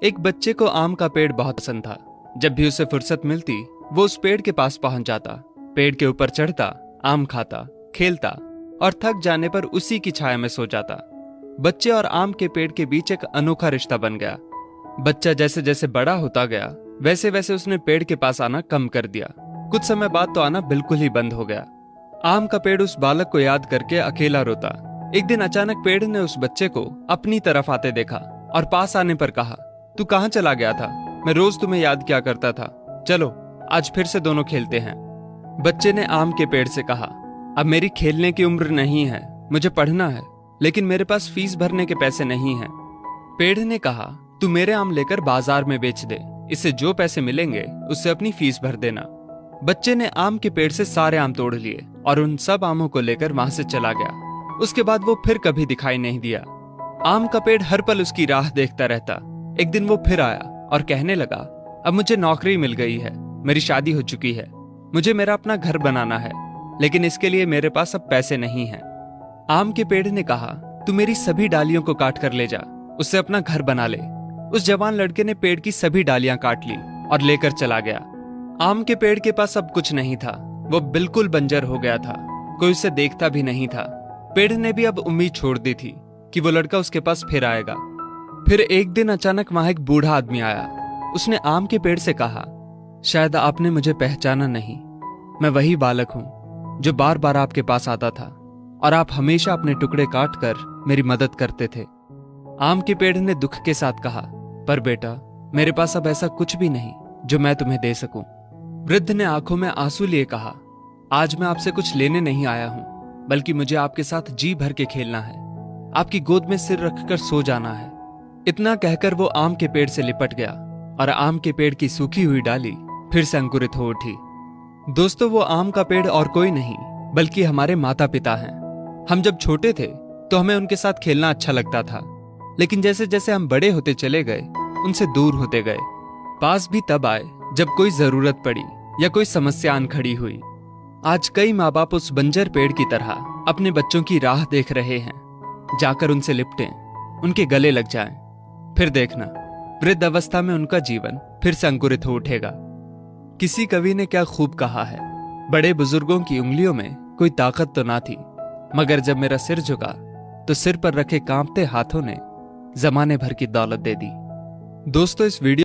एक बच्चे को आम का पेड़ बहुत पसंद था। जब भी उसे फुर्सत मिलती वो उस पेड़ के पास पहुंच जाता, पेड़ के ऊपर चढ़ता, आम खाता, खेलता और थक जाने पर उसी की छाया में सो जाता। बच्चे और आम के पेड़ के बीच एक अनोखा रिश्ता बन गया। बच्चा जैसे जैसे बड़ा होता गया वैसे वैसे उसने पेड़ के पास आना कम कर दिया। कुछ समय बाद तो आना बिल्कुल ही बंद हो गया। आम का पेड़ उस बालक को याद करके अकेला रोता। एक दिन अचानक पेड़ ने उस बच्चे को अपनी तरफ आते देखा और पास आने पर कहा, तू कहाँ चला गया था? मैं रोज तुम्हें याद किया करता था। चलो आज फिर से दोनों खेलते हैं। बच्चे ने आम के पेड़ से कहा, अब मेरी खेलने की उम्र नहीं है, मुझे पढ़ना है, लेकिन मेरे पास फीस भरने के पैसे नहीं हैं। पेड़ ने कहा, तू मेरे आम लेकर बाजार में बेच दे, इससे जो पैसे मिलेंगे उससे अपनी फीस भर देना। बच्चे ने आम के पेड़ से सारे आम तोड़ लिए और उन सब आमों को लेकर वहां से चला गया। उसके बाद वो फिर कभी दिखाई नहीं दिया। आम का पेड़ हर पल उसकी राह देखता रहता। एक दिन वो फिर आया और कहने लगा, अब मुझे नौकरी मिल गई है, मेरी शादी हो चुकी है, मुझे मेरा अपना घर बनाना है, लेकिन इसके लिए मेरे पास अब पैसे नहीं हैं। आम के पेड़ ने कहा, तू मेरी सभी डालियों को काट कर ले जा, उससे अपना घर बना ले। उस जवान लड़के ने पेड़ की सभी डालियां काट ली और लेकर चला गया। आम के पेड़ के पास अब कुछ नहीं था, वो बिल्कुल बंजर हो गया था, कोई उसे देखता भी नहीं था। पेड़ ने भी अब उम्मीद छोड़ दी थी कि वो लड़का उसके पास फिर आएगा। फिर एक दिन अचानक वहां एक बूढ़ा आदमी आया। उसने आम के पेड़ से कहा, शायद आपने मुझे पहचाना नहीं, मैं वही बालक हूं जो बार बार आपके पास आता था और आप हमेशा अपने टुकड़े काट कर मेरी मदद करते थे। आम के पेड़ ने दुख के साथ कहा, पर बेटा मेरे पास अब ऐसा कुछ भी नहीं जो मैं तुम्हें दे सकूं। वृद्ध ने आंखों में आंसू लिए कहा, आज मैं आपसे कुछ लेने नहीं आया हूं, बल्कि मुझे आपके साथ जी भर के खेलना है, आपकी गोद में सिर रखकर सो जाना है। इतना कहकर वो आम के पेड़ से लिपट गया और आम के पेड़ की सूखी हुई डाली फिर से अंकुरित हो उठी। दोस्तों, वो आम का पेड़ और कोई नहीं बल्कि हमारे माता पिता हैं। हम जब छोटे थे तो हमें उनके साथ खेलना अच्छा लगता था, लेकिन जैसे जैसे हम बड़े होते चले गए उनसे दूर होते गए। पास भी तब आए जब कोई जरूरत पड़ी या कोई समस्या आन खड़ी हुई। आज कई माँ बाप उस बंजर पेड़ की तरह अपने बच्चों की राह देख रहे हैं, जाकर उनसे लिपटें, उनके गले लग जाएं। फिर देखना वृद्ध अवस्था में उनका जीवन फिर से अंकुरित हो उठेगा। किसी कवि ने क्या खूब कहा है, बड़े बुजुर्गों की उंगलियों में कोई ताकत तो ना थी, मगर जब मेरा सिर झुका तो सिर पर रखे कांपते हाथों ने जमाने भर की दौलत दे दी। दोस्तों, इस वीडियो